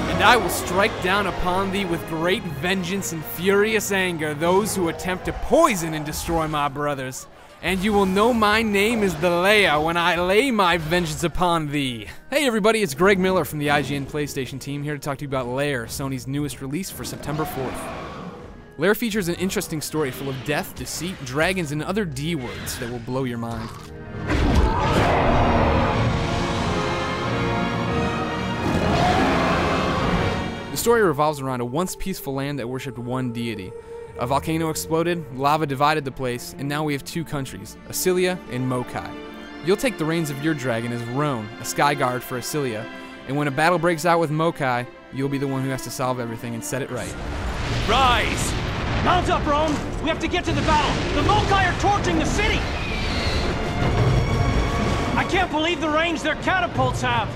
And I will strike down upon thee with great vengeance and furious anger those who attempt to poison and destroy my brothers. And you will know my name is the Lair when I lay my vengeance upon thee. Hey everybody, it's Greg Miller from the IGN PlayStation team here to talk to you about Lair, Sony's newest release for September 4th. Lair features an interesting story full of death, deceit, dragons, and other D words that will blow your mind. The story revolves around a once peaceful land that worshipped one deity. A volcano exploded, lava divided the place, and now we have two countries, Asilia and Mokai. You'll take the reins of your dragon as Roan, a sky guard for Asilia, and when a battle breaks out with Mokai, you'll be the one who has to solve everything and set it right. Rise! Mount up, Roan! We have to get to the battle! The Mokai are torching the city! I can't believe the range their catapults have!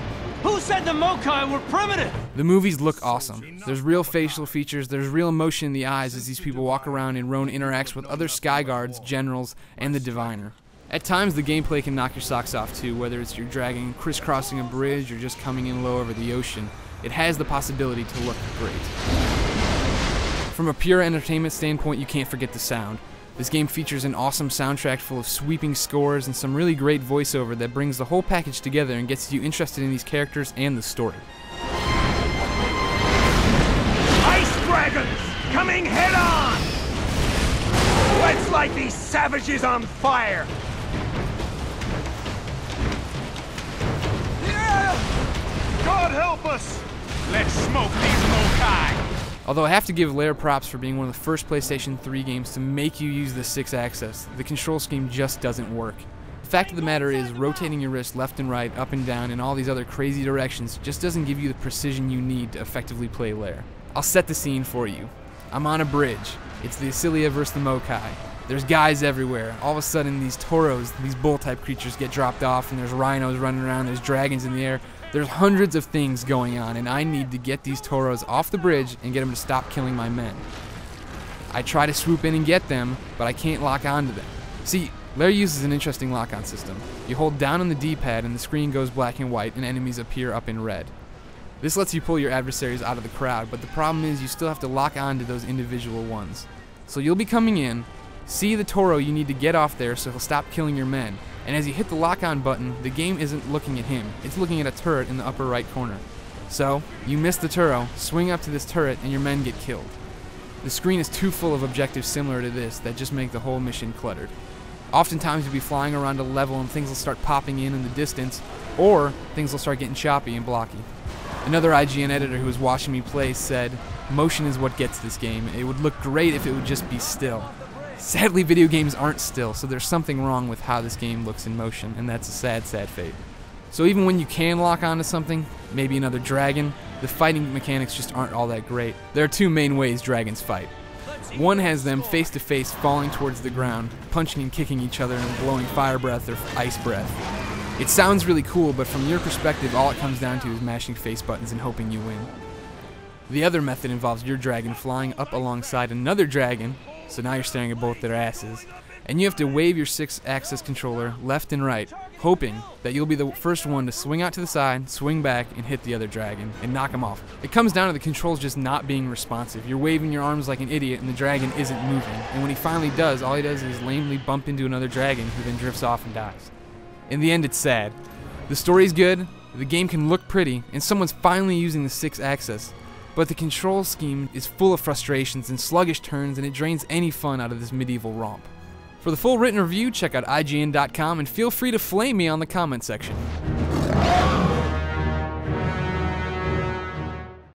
Who said the Mokai were primitive? The movies look awesome. There's real facial features, there's real emotion in the eyes as these people walk around and Roan interacts with other sky guards, generals, and the diviner. At times the gameplay can knock your socks off too, whether it's your dragon crisscrossing a bridge or just coming in low over the ocean. It has the possibility to look great. From a pure entertainment standpoint, you can't forget the sound. This game features an awesome soundtrack full of sweeping scores and some really great voiceover that brings the whole package together and gets you interested in these characters and the story. Ice dragons coming head on! Let's light these savages on fire! Yeah! God help us! Let's smoke these Mokai! Although I have to give Lair props for being one of the first PlayStation 3 games to make you use the 6-axis, the control scheme just doesn't work. The fact of the matter is, rotating your wrist left and right, up and down, in all these other crazy directions just doesn't give you the precision you need to effectively play Lair. I'll set the scene for you. I'm on a bridge. It's the Asilia versus the Mokai. There's guys everywhere. All of a sudden these Tauros, these bull-type creatures get dropped off, and there's rhinos running around, there's dragons in the air. There's hundreds of things going on, and I need to get these Tauros off the bridge and get them to stop killing my men. I try to swoop in and get them, but I can't lock onto them. See, Lair uses an interesting lock-on system. You hold down on the D-pad and the screen goes black and white and enemies appear up in red. This lets you pull your adversaries out of the crowd, but the problem is you still have to lock onto those individual ones. So you'll be coming in, see the Tauro you need to get off there so he'll stop killing your men, and as you hit the lock-on button, the game isn't looking at him, it's looking at a turret in the upper right corner. So, you miss the Tauro, swing up to this turret, and your men get killed. The screen is too full of objectives similar to this that just make the whole mission cluttered. Oftentimes you'll be flying around a level and things will start popping in the distance, or things will start getting choppy and blocky. Another IGN editor who was watching me play said, "Motion is what gets this game. It would look great if it would just be still." Sadly, video games aren't still, so there's something wrong with how this game looks in motion, and that's a sad, sad fate. So even when you can lock onto something, maybe another dragon, the fighting mechanics just aren't all that great. There are two main ways dragons fight. One has them face to face falling towards the ground, punching and kicking each other and blowing fire breath or ice breath. It sounds really cool, but from your perspective, all it comes down to is mashing face buttons and hoping you win. The other method involves your dragon flying up alongside another dragon, so now you're staring at both their asses, and you have to wave your 6-axis controller left and right, hoping that you'll be the first one to swing out to the side, swing back, and hit the other dragon, and knock him off. It comes down to the controls just not being responsive. You're waving your arms like an idiot, and the dragon isn't moving, and when he finally does, all he does is lamely bump into another dragon who then drifts off and dies. In the end, it's sad. The story's good, the game can look pretty, and someone's finally using the 6-axis. But the control scheme is full of frustrations and sluggish turns, and it drains any fun out of this medieval romp. For the full written review, check out IGN.com and feel free to flame me on the comment section.